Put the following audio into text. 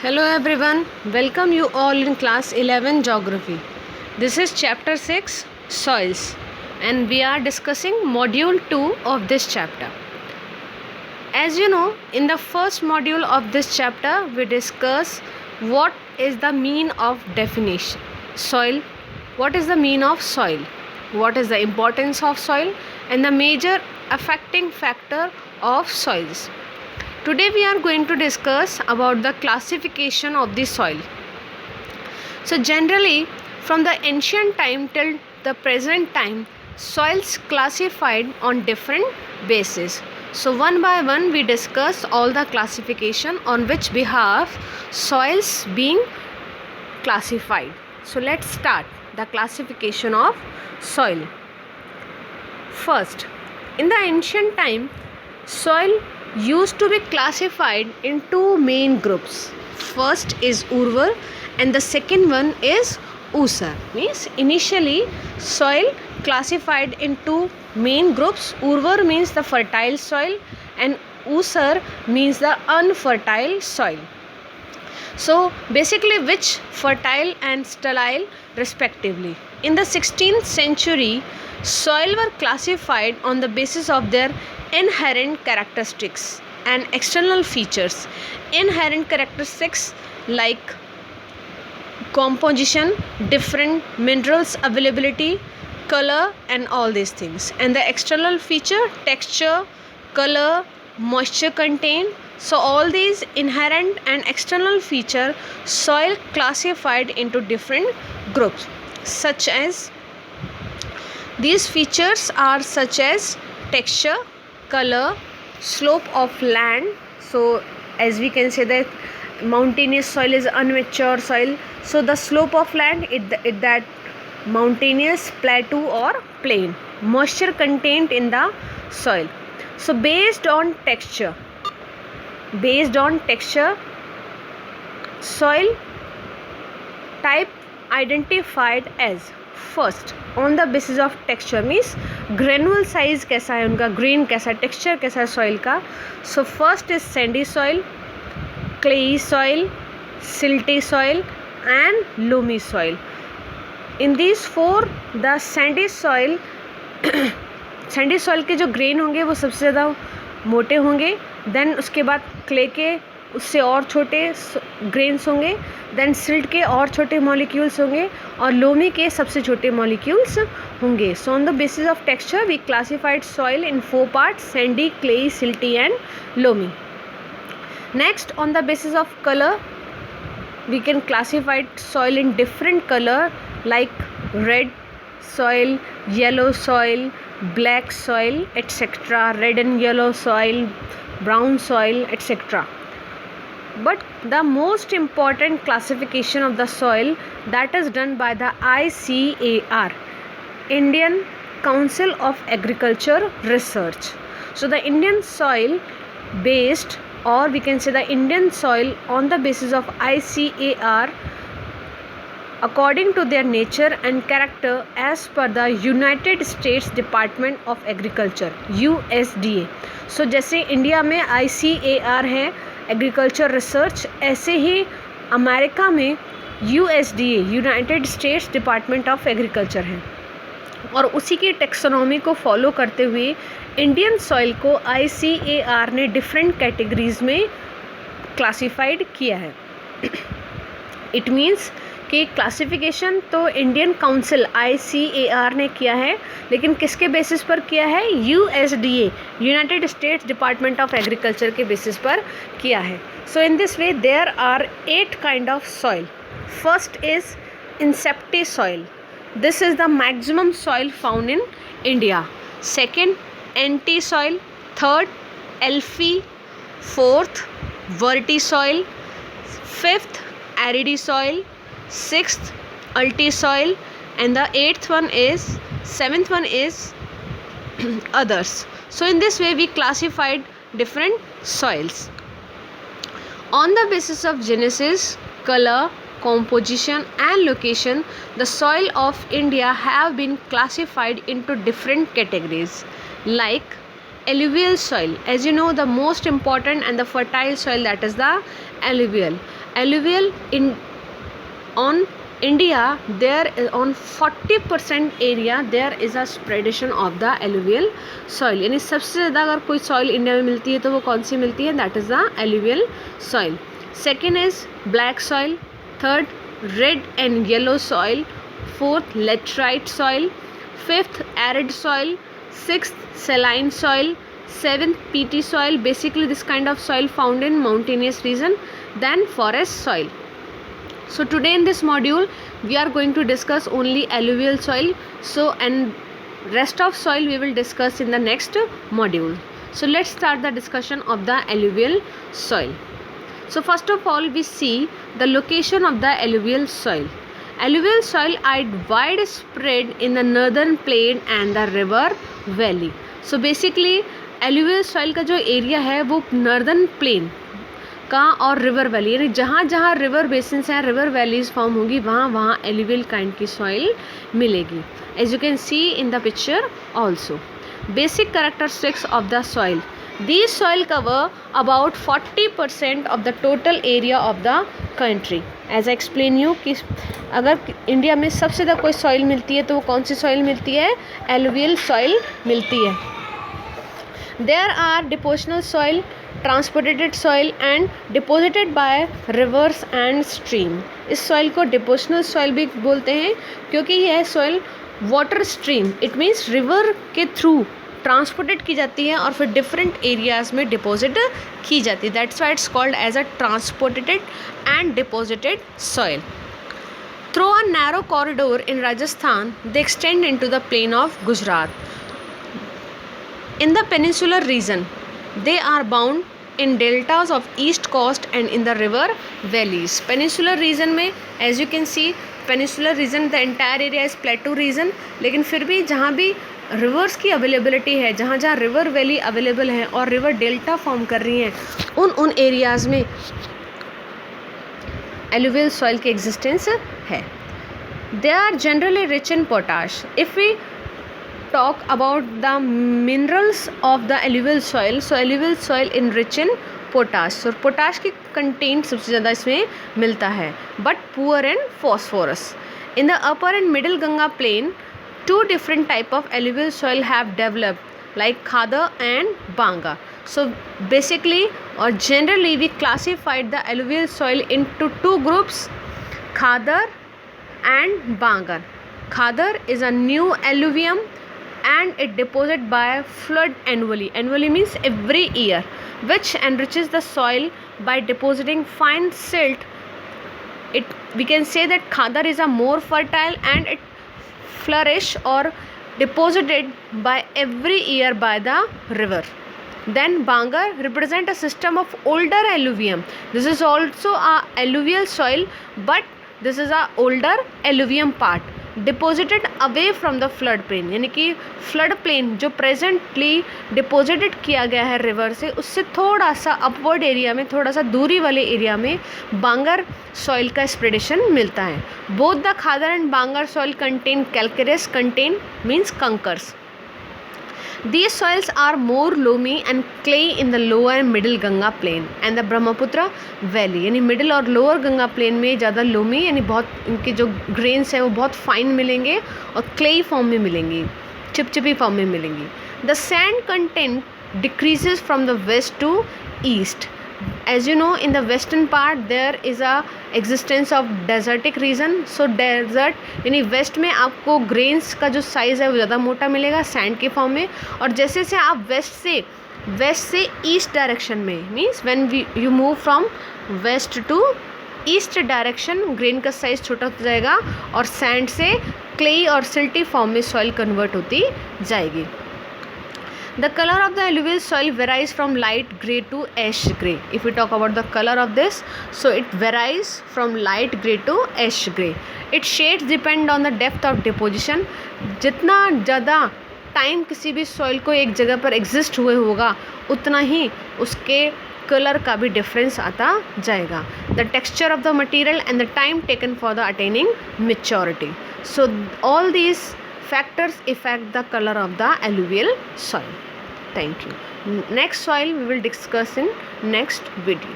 Hello everyone, welcome you all in class 11 geography. This is chapter 6 soils and we are discussing module 2 of this chapter. As you know, in the first module of this chapter we discuss what is the mean of definition soil, what is the mean of soil, what is the importance of soil and the major affecting factor of soils. Today we are going to discuss about the classification of the soil. So generally from the ancient time till the present time, soils classified on different bases. So one by one we discuss all the classification on which behalf soils being classified. So let's start the classification of soil. First, in the ancient time, soil used to be classified in two main groups. First is urvar and the second one is usar. Means initially soil classified in two main groups. Urvar means the fertile soil and usar means the unfertile soil. So basically which fertile and sterile respectively. In the 16th century, soil were classified on the basis of their inherent characteristics and external features. Inherent characteristics like composition, different minerals availability, color and all these things. And the external feature, texture, color, moisture content. So all these inherent and external feature soil classified into different groups, such as these features are such as texture, color, slope of land. So as we can say that mountainous soil is unmature soil, so the slope of land it that mountainous, plateau or plain. Moisture content in the soil. So based on texture, soil type identified as first on the basis of texture means granule size कैसा है उनका, grain कैसा है, texture कैसा है soil का. So first is sandy soil, clayey soil, silty soil and loamy soil. In these four the sandy soil के जो grain होंगे वो सबसे ज़्यादा मोटे होंगे. देन उसके बाद क्ले के उससे और छोटे ग्रेन्स होंगे. देन सिल्ट के और छोटे मॉलिक्यूल्स होंगे और लोमी के सबसे छोटे मॉलिक्यूल्स होंगे. So on the basis of texture we classified soil in 4 parts: sandy, clayey, silty and loamy. Next, on the basis of colour we can classify soil in different color like red soil, yellow soil, black soil, etc. Red and yellow soil, brown soil, etc. But the most important classification of the soil that is done by the ICAR, Indian Council of Agriculture Research. So the Indian soil based, or we can say the Indian soil on the basis of ICAR according to their nature and character as per the United States Department of Agriculture USDA. So जैसे India में ICAR है agriculture research, ऐसे ही America में USDA United States Department of agriculture है और उसी की taxonomy को फॉलो करते हुए इंडियन सॉइल को ICAR ने डिफरेंट कैटेगरीज में क्लासिफाइड किया है. इट मीन्स कि क्लासिफिकेशन तो इंडियन काउंसिल ICAR ने किया है, लेकिन किसके बेसिस पर किया है? USDA United States Department of Agriculture के बेसिस पर किया है. So in this way there are 8 kind of soil. First is inceptisol. This is the maximum soil found in India. Second, anti soil. Third, alphy. Fourth, verti soil. Fifth, aridi soil. Sixth, ulti soil. And the seventh one is others. So in this way we classified different soils on the basis of genesis, color, composition and location. The soil of India have been classified into different categories like alluvial soil. As you know, the most important and the fertile soil, that is the alluvial. Alluvial in on India, there is on 40% area there is a spreadation of the alluvial soil. यानी सबसे ज़्यादा अगर कोई soil India में मिलती है तो वो कौन सी मिलती है? That is the alluvial soil. Second is black soil. Third, red and yellow soil. Fourth, laterite soil. Fifth, arid soil. Sixth, saline soil. Seventh, peaty soil. Basically this kind of soil found in mountainous region. Then forest soil. So today in this module we are going to discuss only alluvial soil. So and rest of soil we will discuss in the next module. So let's start the discussion of the alluvial soil. So first of all we see the location of the alluvial soil. Alluvial soil are widespread in the northern plain and the river valley. So basically alluvial soil का जो area है वो northern plain का और river valley, यानी जहाँ जहाँ river basins हैं, रिवर वैलीज फॉर्म होंगी, वहाँ वहाँ एलुवियल काइंड की सॉइल मिलेगी. As you can see in the picture also. Basic characteristics of the soil. These soil cover about 40% of the total area of the country. As I explain you कि अगर India में सबसे ज़्यादा कोई soil मिलती है तो वो कौन सी सॉइल मिलती है? एलुवियल सॉइल मिलती है. There are depositional soil, transported soil and deposited by rivers and stream. इस soil को depositional soil भी बोलते हैं क्योंकि यह soil water stream, it means river के through ट्रांसपोर्टेड की जाती है और फिर डिफरेंट एरियाज़ में डिपॉजिट की जाती है. That's why it's called as a transported and deposited soil. Through a narrow corridor in Rajasthan they extend into the plain of Gujarat. In the peninsular region, they are bound in deltas of east coast and in the river valleys. Peninsular region में as you can see, peninsular region the entire area is plateau region, लेकिन फिर भी जहाँ भी reverse की availability है, जहाँ जहाँ रिवर वैली अवेलेबल है और रिवर डेल्टा फॉर्म कर रही हैं, उन एरियाज़ में एलुवियल सॉइल की एग्जिस्टेंस है. They are generally rich in potash. If we talk about the minerals of the alluvial soil, so alluvial soil enrich in potash. So potash की content सबसे ज़्यादा इसमें मिलता है, but poor in phosphorus. In the upper and middle Ganga plain, two different type of alluvial soil have developed, like Khadar and Banga. So basically or generally we classified the alluvial soil into two groups, Khadar and Banga. Khadar is a new alluvium and it deposited by flood annually. Annually means every year, which enriches the soil by depositing fine silt. We can say that Khadar is a more fertile and it flourish or deposited by every year by the river. Then Banga represent a system of older alluvium. This is also a alluvial soil, but this is a older alluvium part deposited away from the flood plain, यानी कि flood plain जो presently deposited किया गया है river से, उससे थोड़ा सा अपवर्ड एरिया में, थोड़ा सा दूरी वाले एरिया में बांगर सॉइल का स्प्रेडेशन मिलता है. Both the khadar and bangar soil contain calcareous content means kankars. These soils are more loamy and clay in the lower and middle Ganga plain and the Brahmaputra valley. यानी मिडिल और लोअर गंगा प्लेन में ज़्यादा loamy, यानी बहुत इनके जो ग्रेन्स हैं वो बहुत फाइन मिलेंगे और क्लेई फॉर्म में मिलेंगी, चिपचिपी फॉर्म में मिलेंगी. The sand content decreases from the west to east. As you know, in the western part there is a existence of desertic region. So desert यानी वेस्ट में आपको ग्रेन्स का जो साइज़ है वो ज़्यादा मोटा मिलेगा सैंड के फॉर्म में. और जैसे से आप वेस्ट से ईस्ट डायरेक्शन में, means when you move from west to east direction, grain का साइज़ छोटा होता जाएगा और सैंड से क्लेई और सिल्टी फॉर्म में सॉइल कन्वर्ट होती जाएगी. The color of the alluvial soil varies from light grey to ash grey. If we talk about the color of this, so it varies from light grey to ash grey. Its shades depend on the depth of deposition. जितना ज़्यादा time किसी भी soil को एक जगह पर exist हुए होगा उतना ही उसके कलर का भी डिफरेंस आता जाएगा. The texture of the material and the time taken for the attaining maturity. So all these factors affect the color of the alluvial soil. Thank you. Next soil we will discuss in next video.